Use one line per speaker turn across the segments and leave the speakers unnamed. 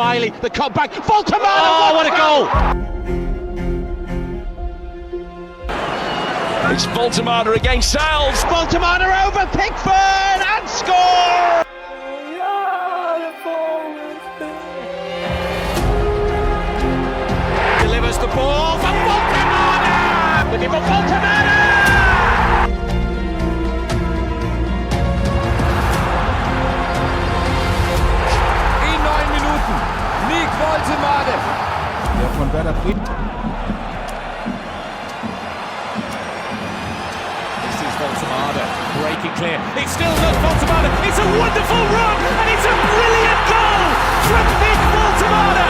Miley, the cutback, Woltemade!
Oh, what a goal!
It's Woltemade against Salves.
Woltemade over Pickford and score! Delivers the ball for Woltemade! Looking for Woltemade!
In 9 Minuten, Nick Woltemade. Der von Werder Bremen.
This is Woltemade, breaking clear. It's still not Woltemade. It's a wonderful run, and it's a brilliant goal from Nick Woltemade.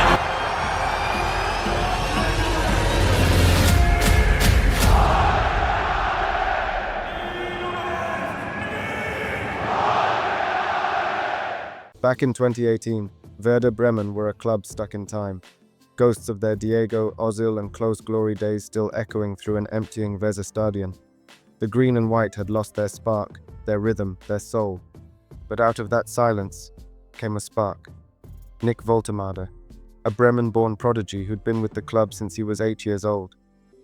Back in 2018, Werder Bremen were a club stuck in time. Ghosts of their Diego, Ozil and close glory days still echoing through an emptying Weserstadion. The green and white had lost their spark, their rhythm, their soul. But out of that silence came a spark. Nick Woltemade, a Bremen-born prodigy who'd been with the club since he was 8 years old.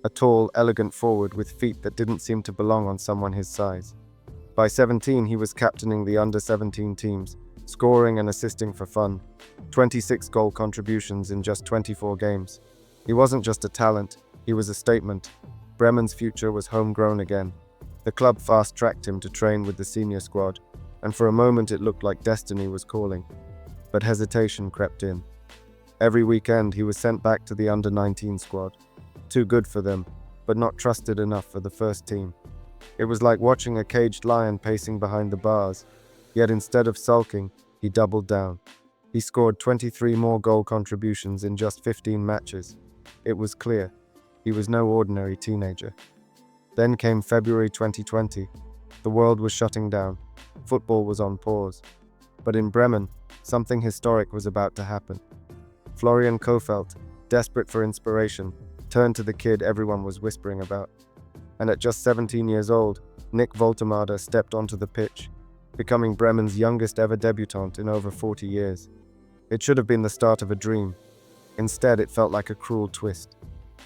A tall, elegant forward with feet that didn't seem to belong on someone his size. By 17, he was captaining the under-17 teams, scoring and assisting for fun. 26 goal contributions in just 24 games. He wasn't just a talent, he was a statement. Bremen's future was homegrown again. The club fast-tracked him to train with the senior squad, and for a moment it looked like destiny was calling. But hesitation crept in. Every weekend he was sent back to the under-19 squad. Too good for them, but not trusted enough for the first team. It was like watching a caged lion pacing behind the bars. Yet instead of sulking, he doubled down. He scored 23 more goal contributions in just 15 matches. It was clear, he was no ordinary teenager. Then came February 2020. The world was shutting down. Football was on pause. But in Bremen, something historic was about to happen. Florian Kohfeldt, desperate for inspiration, turned to the kid everyone was whispering about. And at just 17 years old, Nick Woltemade stepped onto the pitch, becoming Bremen's youngest ever debutant in over 40 years. It should have been the start of a dream. Instead, it felt like a cruel twist.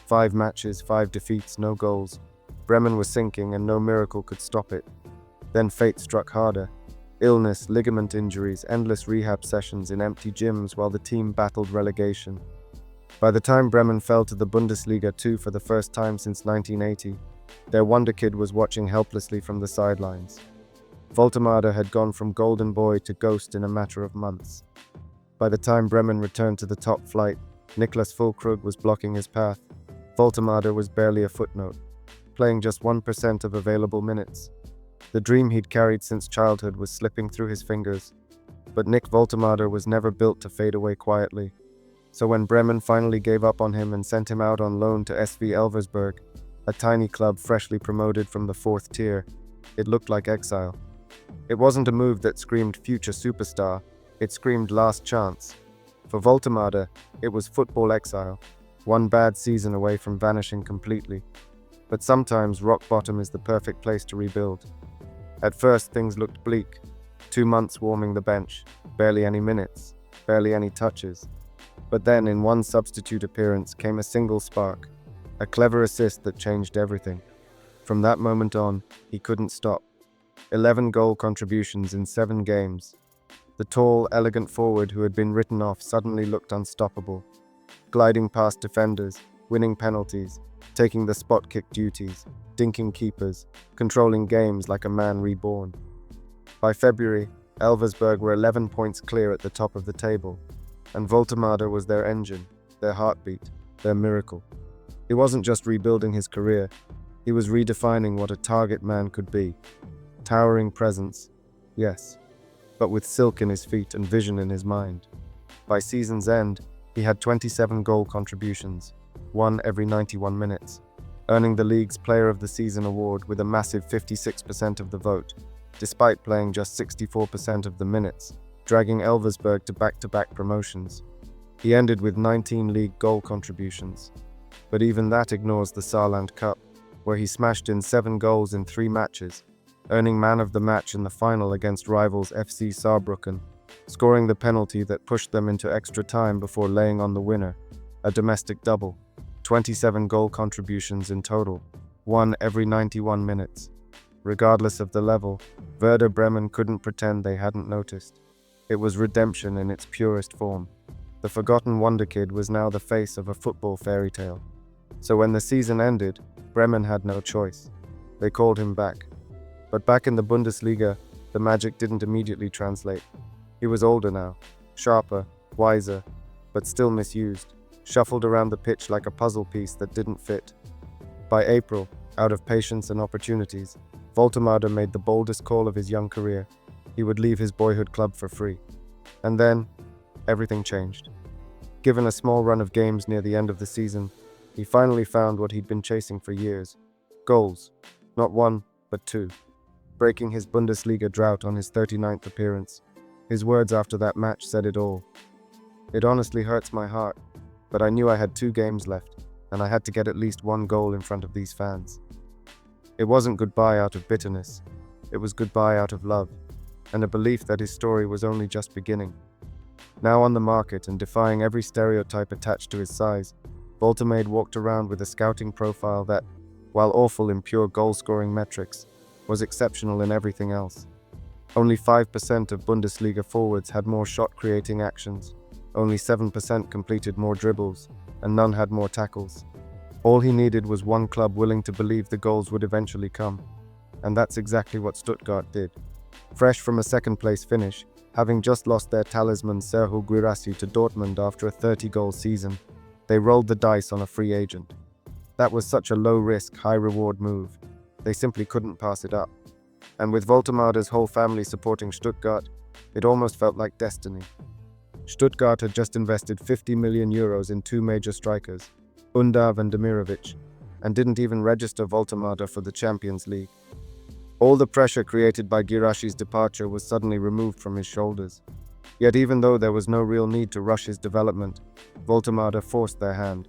5 matches, 5 defeats, no goals. Bremen was sinking and no miracle could stop it. Then fate struck harder. Illness, ligament injuries, endless rehab sessions in empty gyms while the team battled relegation. By the time Bremen fell to the Bundesliga 2 for the first time since 1980, their wonderkid was watching helplessly from the sidelines. Woltemade had gone from golden boy to ghost in a matter of months. By the time Bremen returned to the top flight, Niklas Füllkrug was blocking his path. Woltemade was barely a footnote, playing just 1% of available minutes. The dream he'd carried since childhood was slipping through his fingers. But Nick Woltemade was never built to fade away quietly. So when Bremen finally gave up on him and sent him out on loan to SV Elversberg, a tiny club freshly promoted from the 4th tier, it looked like exile. It wasn't a move that screamed future superstar, it screamed last chance. For Woltemade, it was football exile, one bad season away from vanishing completely. But sometimes rock bottom is the perfect place to rebuild. At first things looked bleak. 2 months warming the bench, barely any minutes, barely any touches. But then in one substitute appearance came a single spark, a clever assist that changed everything. From that moment on, he couldn't stop. 11 goal contributions in 7 games. The tall, elegant forward who had been written off suddenly looked unstoppable, gliding past defenders, winning penalties, taking the spot kick duties, dinking keepers, controlling games like a man reborn. By February, Elversberg were 11 points clear at the top of the table, and Woltemade was their engine, their heartbeat, their miracle. He wasn't just rebuilding his career, he was redefining what a target man could be. Towering presence, yes, but with silk in his feet and vision in his mind. By season's end, he had 27 goal contributions, one every 91 minutes, earning the league's Player of the Season award with a massive 56% of the vote, despite playing just 64% of the minutes, dragging Elversberg to back-to-back promotions. He ended with 19 league goal contributions. But even that ignores the Saarland Cup, where he smashed in 7 goals in 3 matches, earning man of the match in the final against rivals FC Saarbrücken, scoring the penalty that pushed them into extra time before laying on the winner, a domestic double, 27 goal contributions in total, one every 91 minutes. Regardless of the level, Werder Bremen couldn't pretend they hadn't noticed. It was redemption in its purest form. The forgotten wonderkid was now the face of a football fairy tale. So when the season ended, Bremen had no choice. They called him back. But back in the Bundesliga, the magic didn't immediately translate. He was older now, sharper, wiser, but still misused, shuffled around the pitch like a puzzle piece that didn't fit. By April, out of patience and opportunities, Woltemade made the boldest call of his young career. He would leave his boyhood club for free. And then, everything changed. Given a small run of games near the end of the season, he finally found what he'd been chasing for years. Goals. Not one, but two. Breaking his Bundesliga drought on his 39th appearance. His words after that match said it all. "It honestly hurts my heart, but I knew I had 2 games left, and I had to get at least 1 goal in front of these fans." It wasn't goodbye out of bitterness. It was goodbye out of love, and a belief that his story was only just beginning. Now on the market and defying every stereotype attached to his size, Woltemade walked around with a scouting profile that, while awful in pure goal-scoring metrics, was exceptional in everything else. Only 5% of Bundesliga forwards had more shot-creating actions, only 7% completed more dribbles, and none had more tackles. All he needed was one club willing to believe the goals would eventually come. And that's exactly what Stuttgart did. Fresh from a second-place finish, having just lost their talisman Serhou Guirassy to Dortmund after a 30-goal season, they rolled the dice on a free agent. That was such a low-risk, high-reward move. They simply couldn't pass it up. And with Woltemade's whole family supporting Stuttgart, it almost felt like destiny. Stuttgart had just invested €50 million in 2 major strikers, Undav and Demirovic, and didn't even register Woltemade for the Champions League. All the pressure created by Guirassy's departure was suddenly removed from his shoulders. Yet even though there was no real need to rush his development, Woltemade forced their hand.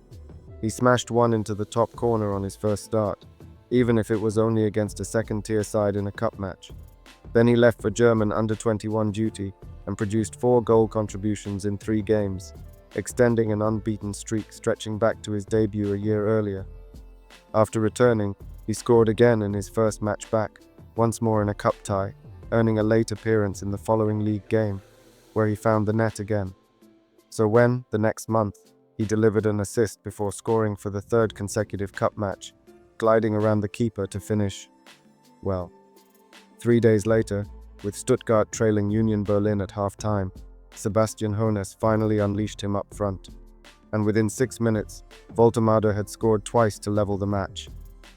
He smashed one into the top corner on his first start, even if it was only against a second-tier side in a cup match. Then he left for German under-21 duty and produced 4 goal contributions in 3 games, extending an unbeaten streak stretching back to his debut a year earlier. After returning, he scored again in his first match back, once more in a cup tie, earning a late appearance in the following league game, where he found the net again. So when, the next month, he delivered an assist before scoring for the 3rd consecutive cup match, gliding around the keeper to finish, well. 3 days later, with Stuttgart trailing Union Berlin at half-time, Sebastian Hoeneß finally unleashed him up front. And within 6 minutes, Woltemade had scored twice to level the match,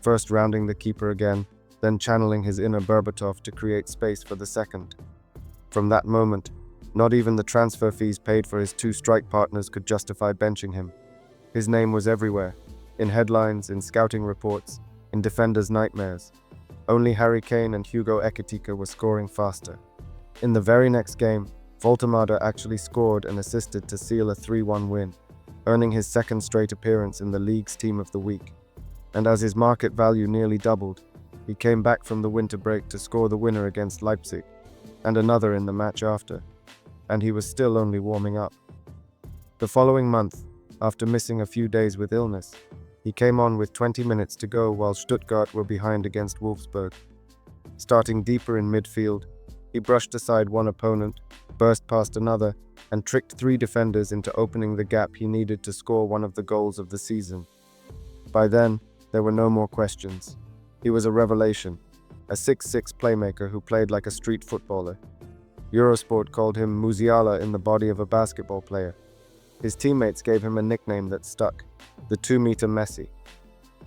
first rounding the keeper again, then channeling his inner Berbatov to create space for the second. From that moment, not even the transfer fees paid for his 2 strike partners could justify benching him. His name was everywhere, in headlines, in scouting reports, in defenders' nightmares. Only Harry Kane and Hugo Ekitike were scoring faster. In the very next game, Woltemade actually scored and assisted to seal a 3-1 win, earning his 2nd straight appearance in the league's Team of the Week. And as his market value nearly doubled, he came back from the winter break to score the winner against Leipzig, and another in the match after. And he was still only warming up. The following month, after missing a few days with illness, he came on with 20 minutes to go while Stuttgart were behind against Wolfsburg. Starting deeper in midfield, he brushed aside one opponent, burst past another, and tricked 3 defenders into opening the gap he needed to score one of the goals of the season. By then, there were no more questions. He was a revelation, a 6'6" playmaker who played like a street footballer. Eurosport called him Musiala in the body of a basketball player. His teammates gave him a nickname that stuck, the Two-Metre Messi.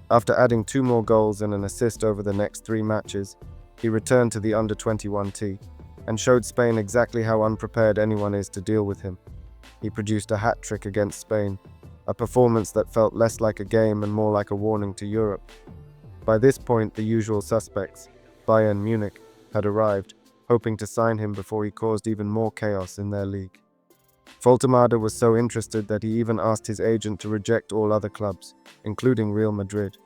After adding 2 more goals and an assist over the next 3 matches, he returned to the under-21 and showed Spain exactly how unprepared anyone is to deal with him. He produced a hat-trick against Spain, a performance that felt less like a game and more like a warning to Europe. By this point, the usual suspects, Bayern Munich, had arrived, hoping to sign him before he caused even more chaos in their league. Woltemade was so interested that he even asked his agent to reject all other clubs, including Real Madrid.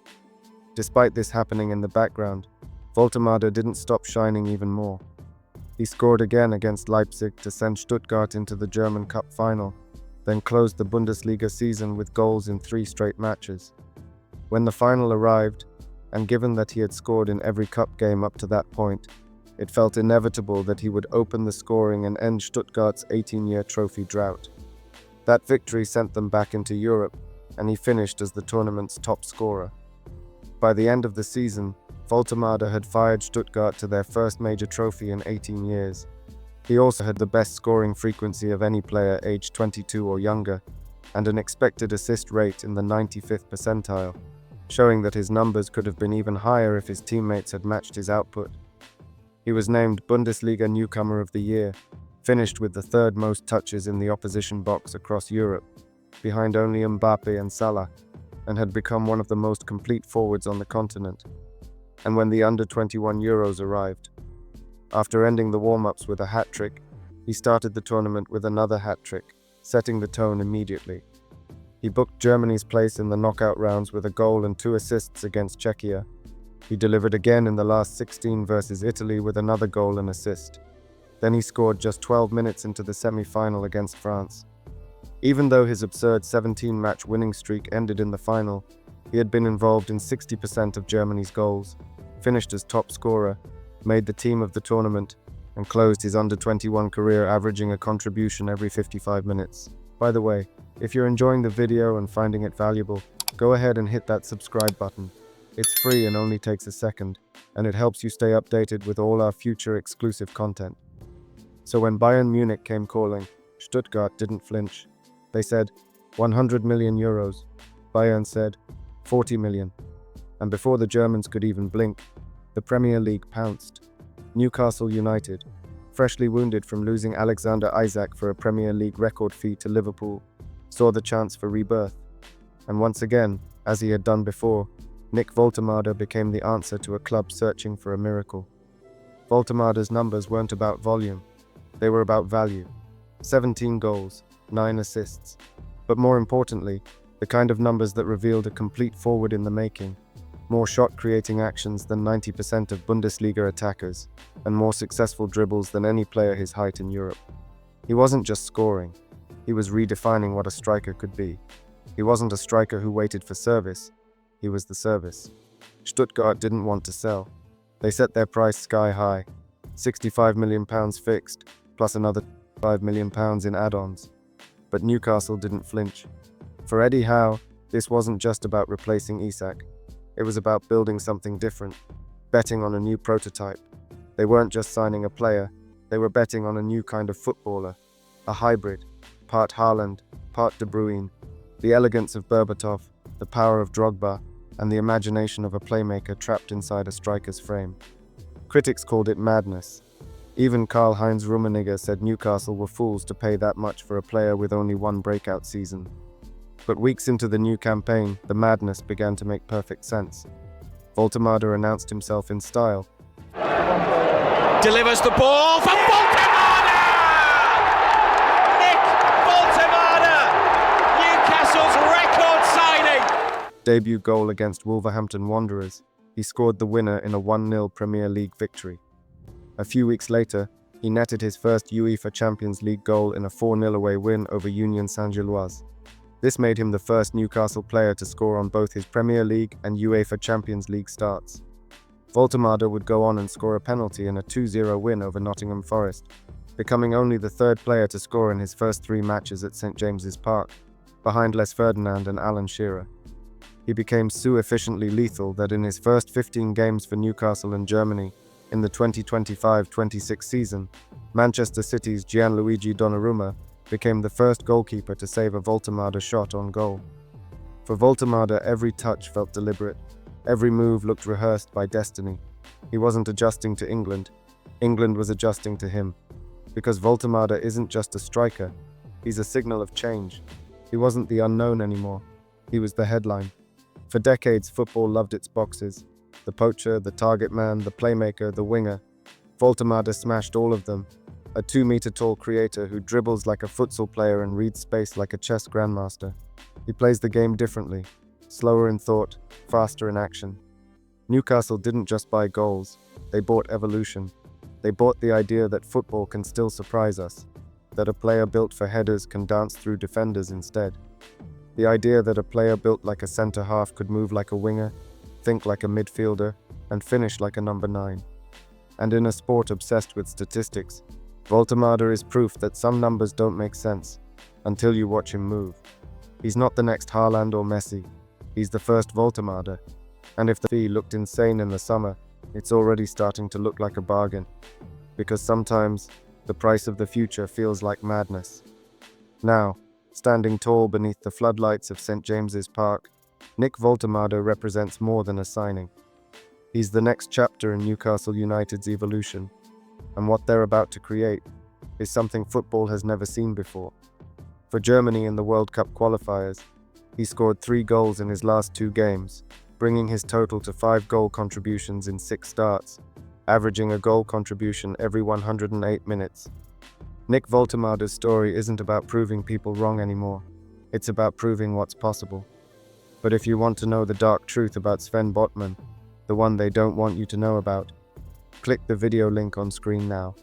Despite this happening in the background, Woltemade didn't stop shining even more. He scored again against Leipzig to send Stuttgart into the German Cup final, then closed the Bundesliga season with goals in 3 straight matches. When the final arrived, and given that he had scored in every cup game up to that point, it felt inevitable that he would open the scoring and end Stuttgart's 18-year trophy drought. That victory sent them back into Europe, and he finished as the tournament's top scorer. By the end of the season, Woltemade had fired Stuttgart to their first major trophy in 18 years. He also had the best scoring frequency of any player aged 22 or younger, and an expected assist rate in the 95th percentile, showing that his numbers could have been even higher if his teammates had matched his output. He was named Bundesliga Newcomer of the Year, finished with the 3rd most touches in the opposition box across Europe, behind only Mbappe and Salah, and had become one of the most complete forwards on the continent. And when the under-21 Euros arrived, after ending the warm-ups with a hat-trick, he started the tournament with another hat-trick, setting the tone immediately. He booked Germany's place in the knockout rounds with a goal and 2 assists against Czechia. He delivered again in the last 16 versus Italy with another goal and assist. Then he scored just 12 minutes into the semi-final against France. Even though his absurd 17-match winning streak ended in the final, he had been involved in 60% of Germany's goals, finished as top scorer, made the team of the tournament, and closed his under-21 career averaging a contribution every 55 minutes. By the way, if you're enjoying the video and finding it valuable, go ahead and hit that subscribe button. It's free and only takes a second, and it helps you stay updated with all our future exclusive content. So when Bayern Munich came calling, Stuttgart didn't flinch. They said, 100 million euros. Bayern said, 40 million. And before the Germans could even blink, the Premier League pounced. Newcastle United, freshly wounded from losing Alexander Isak for a Premier League record fee to Liverpool, saw the chance for rebirth. And once again, as he had done before, Nick Woltemade became the answer to a club searching for a miracle. Woltemade's numbers weren't about volume, they were about value. 17 goals, 9 assists. But more importantly, the kind of numbers that revealed a complete forward in the making. More shot-creating actions than 90% of Bundesliga attackers, and more successful dribbles than any player his height in Europe. He wasn't just scoring, he was redefining what a striker could be. He wasn't a striker who waited for service, he was the service. Stuttgart didn't want to sell. They set their price sky high, £65 million fixed, plus another £5 million in add-ons. But Newcastle didn't flinch. For Eddie Howe, this wasn't just about replacing Isak. It was about building something different, betting on a new prototype. They weren't just signing a player, they were betting on a new kind of footballer, a hybrid, part Haaland, part De Bruyne, the elegance of Berbatov, the power of Drogba, and the imagination of a playmaker trapped inside a striker's frame. Critics called it madness. Even Karl-Heinz Rummenigge said Newcastle were fools to pay that much for a player with only one breakout season. But weeks into the new campaign, the madness began to make perfect sense. Woltemade announced himself in style.
Delivers the ball for Woltemade! Nick Woltemade! Newcastle's record signing!
Debut goal against Wolverhampton Wanderers, he scored the winner in a 1-0 Premier League victory. A few weeks later, he netted his first UEFA Champions League goal in a 4-0 away win over Union Saint-Gilloise. This made him the first Newcastle player to score on both his Premier League and UEFA Champions League starts. Woltemade would go on and score a penalty in a 2-0 win over Nottingham Forest, becoming only the 3rd player to score in his first 3 matches at St James's Park, behind Les Ferdinand and Alan Shearer. He became so efficiently lethal that in his first 15 games for Newcastle and Germany, in the 2025-26 season, Manchester City's Gianluigi Donnarumma became the first goalkeeper to save a Woltemade shot on goal. For Woltemade, every touch felt deliberate. Every move looked rehearsed by destiny. He wasn't adjusting to England. England was adjusting to him. Because Woltemade isn't just a striker, he's a signal of change. He wasn't the unknown anymore. He was the headline. For decades, football loved its boxes. The poacher, the target man, the playmaker, the winger. Woltemade smashed all of them. A 2-meter-tall creator who dribbles like a futsal player and reads space like a chess grandmaster. He plays the game differently, slower in thought, faster in action. Newcastle didn't just buy goals, they bought evolution. They bought the idea that football can still surprise us, that a player built for headers can dance through defenders instead. The idea that a player built like a centre-half could move like a winger, think like a midfielder, and finish like a number 9. And in a sport obsessed with statistics, Woltemade is proof that some numbers don't make sense until you watch him move. He's not the next Haaland or Messi. He's the first Woltemade. And if the fee looked insane in the summer, it's already starting to look like a bargain. Because sometimes, the price of the future feels like madness. Now, standing tall beneath the floodlights of St. James's Park, Nick Woltemade represents more than a signing. He's the next chapter in Newcastle United's evolution, and what they're about to create is something football has never seen before. For Germany in the World Cup qualifiers, he scored 3 goals in his last 2 games, bringing his total to 5 goal contributions in 6 starts, averaging a goal contribution every 108 minutes. Nick Woltemade's story isn't about proving people wrong anymore. It's about proving what's possible. But if you want to know the dark truth about Sven Botman, the one they don't want you to know about, click the video link on screen now.